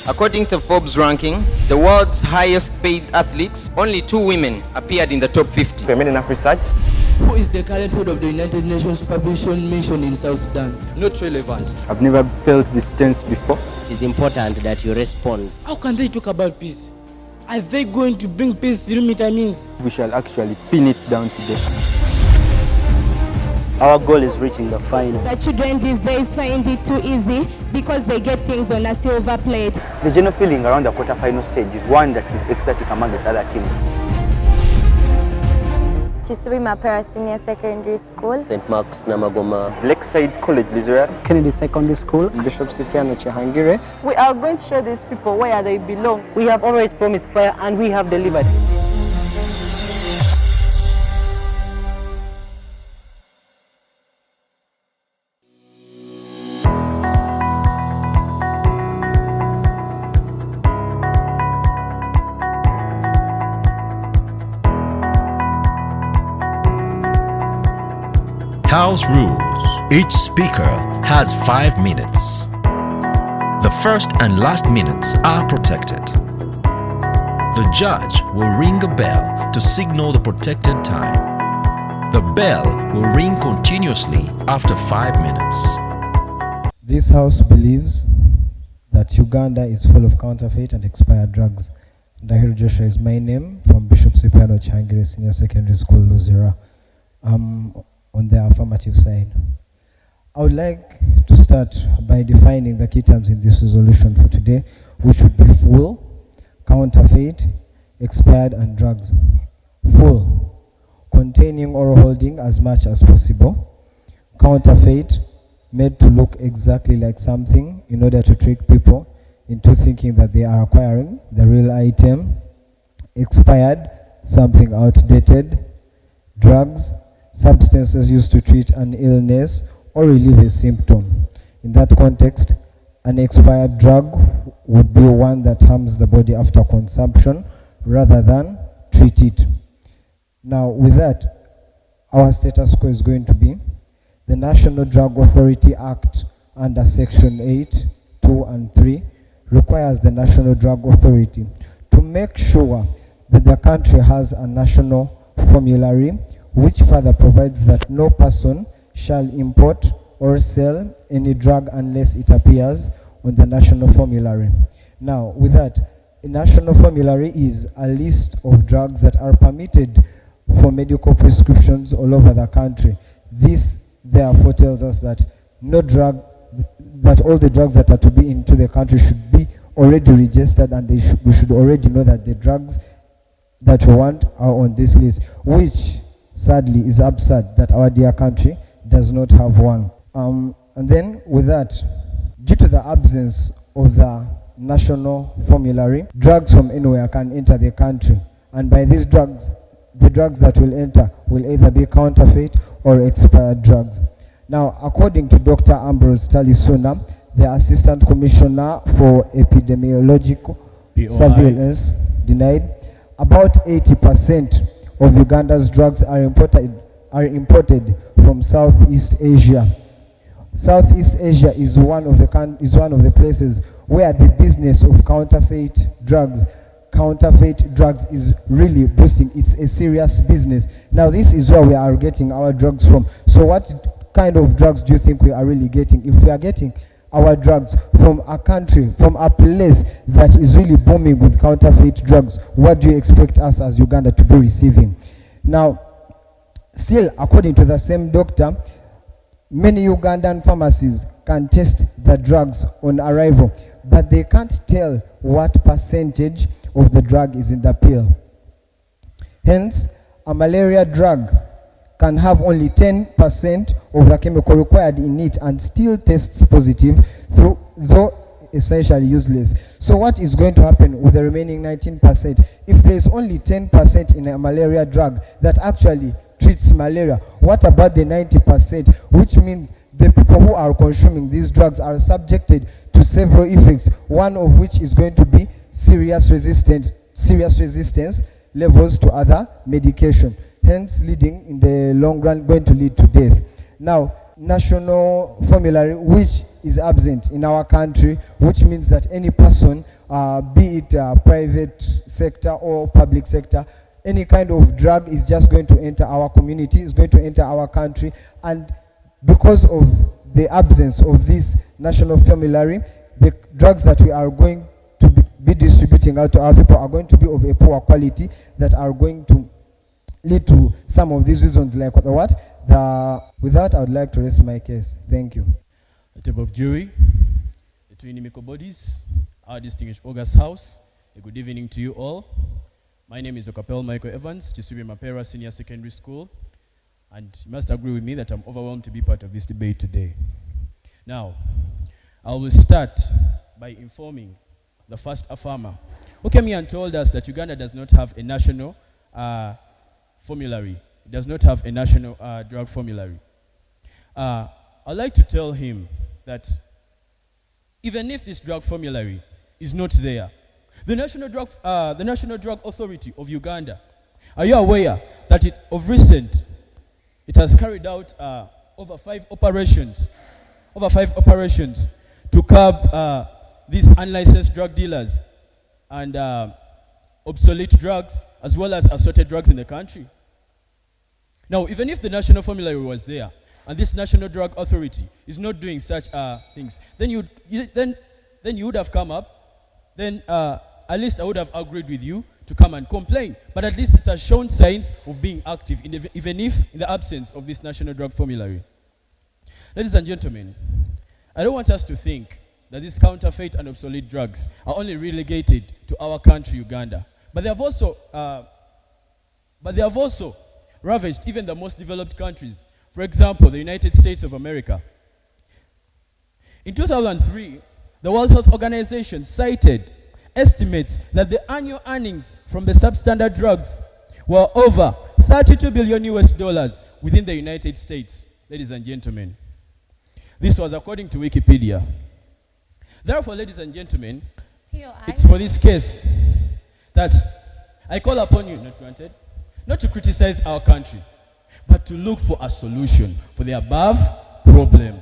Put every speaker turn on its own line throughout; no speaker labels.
According to Forbes ranking, the world's highest paid athletes, only 2 women appeared in the top 50.
We made enough research.
Who is the current head of the United Nations Supervision Mission in South Sudan?
Not relevant.
I've never felt this tense before.
It's important that you respond.
How can they talk about peace? Are they going to bring peace through means?
We shall actually pin it down today.
Our goal is reaching the final.
The children these days find it too easy because they get things on a silver plate.
The general feeling around the quarter-final stage is one that is ecstatic among the other teams.
Kisubi Mapeera Senior Secondary School.
St. Mark's Namagoma.
Lakeside College Lizard.
Kennedy Secondary School.
Bishop Cipriano Kihangire.
We are going to show these people where they belong.
We have always promised fire and we have delivered.
House rules. Each speaker has 5 minutes. The first and last minutes are protected. The judge will ring a bell to signal the protected time. The bell will ring continuously after 5 minutes.
This house believes that Uganda is full of counterfeit and expired drugs. Dahir Joshua is my name, from Bishop Cipriano Kihangire Senior Secondary School, Luzira. On the affirmative side. I would like to start by defining the key terms in this resolution for today, which would be full, counterfeit, expired, and drugs. Full, containing or holding as much as possible. Counterfeit, made to look exactly like something in order to trick people into thinking that they are acquiring the real item. Expired, something outdated. Drugs, substances used to treat an illness or relieve a symptom. In that context, an expired drug would be one that harms the body after consumption rather than treat it. Now, with that, our status quo is going to be the National Drug Authority Act under Section 8, 2, and 3 requires the National Drug Authority to make sure that the country has a national formulary which further provides that no person shall import or sell any drug unless it appears on the national formulary. Now, with that, a national formulary is a list of drugs that are permitted for medical prescriptions all over the country. This, therefore, tells us that no drug, that all the drugs that are to be into the country should be already registered, and we should already know that the drugs that we want are on this list, which sadly is absurd that our dear country does not have one. And then with that, due to the absence of the national formulary, drugs from anywhere can enter the country. And by these drugs, the drugs that will enter will either be counterfeit or expired drugs. Now, according to Dr. Ambrose Talisuna, the Assistant Commissioner for Epidemiological Surveillance, denied, about 80% of Uganda's drugs are imported from Southeast Asia. Southeast Asia is one of the places where the business of counterfeit drugs is really boosting. It's a serious business. Now, this is where we are getting our drugs from. So what kind of drugs do you think we are really getting? If we are getting our drugs from a country, from a place that is really booming with counterfeit drugs, what do you expect us as Uganda to be receiving? Now, still, according to the same doctor, many Ugandan pharmacies can test the drugs on arrival, but they can't tell what percentage of the drug is in the pill. Hence, a malaria drug can have only 10% of the chemical required in it and still tests positive, though essentially useless. So what is going to happen with the remaining 19%? If there is only 10% in a malaria drug that actually treats malaria, what about the 90%? Which means the people who are consuming these drugs are subjected to several effects, one of which is going to be serious resistance levels to other medication, hence leading in the long run going to lead to death. Now, national formulary which is absent in our country, which means that any person be it private sector or public sector. Any kind of drug is just going to enter our community, is going to enter our country, and because of the absence of this national formulary, the drugs that we are going to be distributing out to our people are going to be of a poor quality that are going to lead to some of these reasons like with that, I would like to rest my case. Thank you.
The type of jury, the two inimical bodies, our distinguished August House, a good evening to you all. My name is Okapel Michael Evans, Kisubi Mapeera Senior Secondary School, and you must agree with me that I'm overwhelmed to be part of this debate today. Now, I will start by informing the first affirmer who came here and told us that Uganda does not have a national formulary. It does not have a national drug formulary. I'd like to tell him that even if this drug formulary is not there, the National Drug Authority of Uganda, are you aware that of recent, it has carried out over five operations to curb these unlicensed drug dealers and obsolete drugs, as well as assorted drugs in the country? Now, even if the national formulary was there, and this National Drug Authority is not doing such things, then you would have come up, then at least I would have agreed with you to come and complain. But at least it has shown signs of being active, even if in the absence of this National Drug Formulary. Ladies and gentlemen, I don't want us to think that these counterfeit and obsolete drugs are only relegated to our country, Uganda. But they have also ravaged even the most developed countries. For example, the United States of America. In 2003, the World Health Organization cited estimates that the annual earnings from the substandard drugs were over $32 billion within the United States, ladies and gentlemen. This was according to Wikipedia. Therefore, ladies and gentlemen, it's for this case that I call upon you, not granted, not to criticize our country, but to look for a solution for the above problem.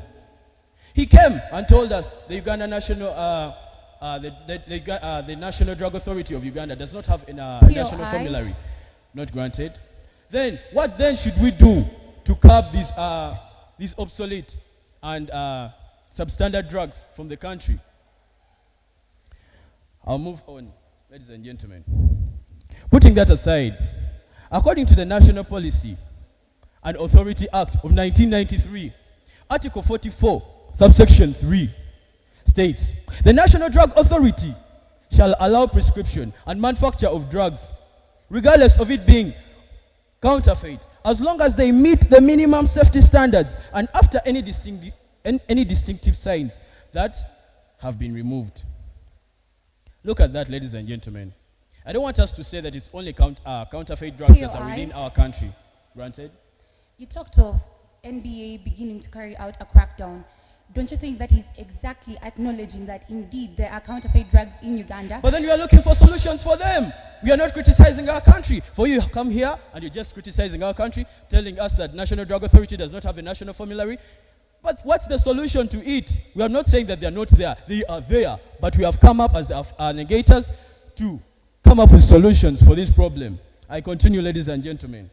He came and told us the Uganda National, the National Drug Authority of Uganda does not have a national formulary. Not granted. Then, what then should we do to curb these obsolete and substandard drugs from the country? I'll move on, ladies and gentlemen. Putting that aside, according to the National Policy and Authority Act of 1993, Article 44, subsection 3, states, the National Drug Authority shall allow prescription and manufacture of drugs, regardless of it being counterfeit, as long as they meet the minimum safety standards and after any distinctive signs that have been removed. Look at that, ladies and gentlemen. I don't want us to say that it's only counterfeit drugs that are within our country. Granted?
You talked of NBA beginning to carry out a crackdown. Don't you think that is exactly acknowledging that indeed there are counterfeit drugs in Uganda?
But then we are looking for solutions for them. We are not criticizing our country. For you come here and you're just criticizing our country, telling us that National Drug Authority does not have a national formulary. But what's the solution to it? We are not saying that they are not there. They are there. But we have come up as the negators to come up with solutions for this problem. I continue, ladies and gentlemen.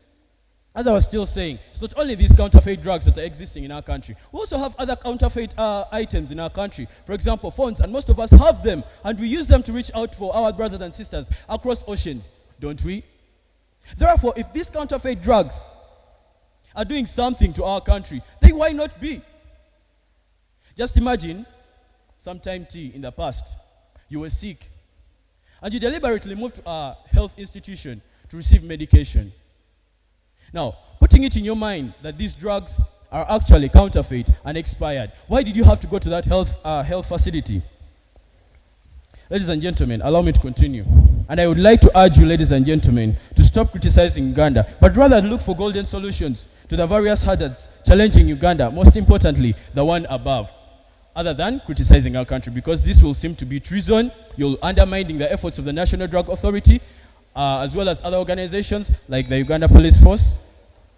As I was still saying, it's not only these counterfeit drugs that are existing in our country. We also have other counterfeit items in our country. For example, phones, and most of us have them, and we use them to reach out for our brothers and sisters across oceans, don't we? Therefore, if these counterfeit drugs are doing something to our country, then why not be? Just imagine, sometime in the past, you were sick, and you deliberately moved to a health institution to receive medication. Now, putting it in your mind that these drugs are actually counterfeit and expired, why did you have to go to that health facility? Ladies and gentlemen, allow me to continue. And I would like to urge you, ladies and gentlemen, to stop criticizing Uganda, but rather look for golden solutions to the various hazards challenging Uganda, most importantly, the one above, other than criticizing our country, because this will seem to be treason. You're undermining the efforts of the National Drug Authority, as well as other organizations like the Uganda Police Force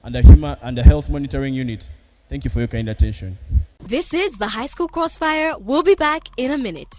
and the Health Monitoring Unit. Thank you for your kind attention.
This is the High School Crossfire. We'll be back in a minute.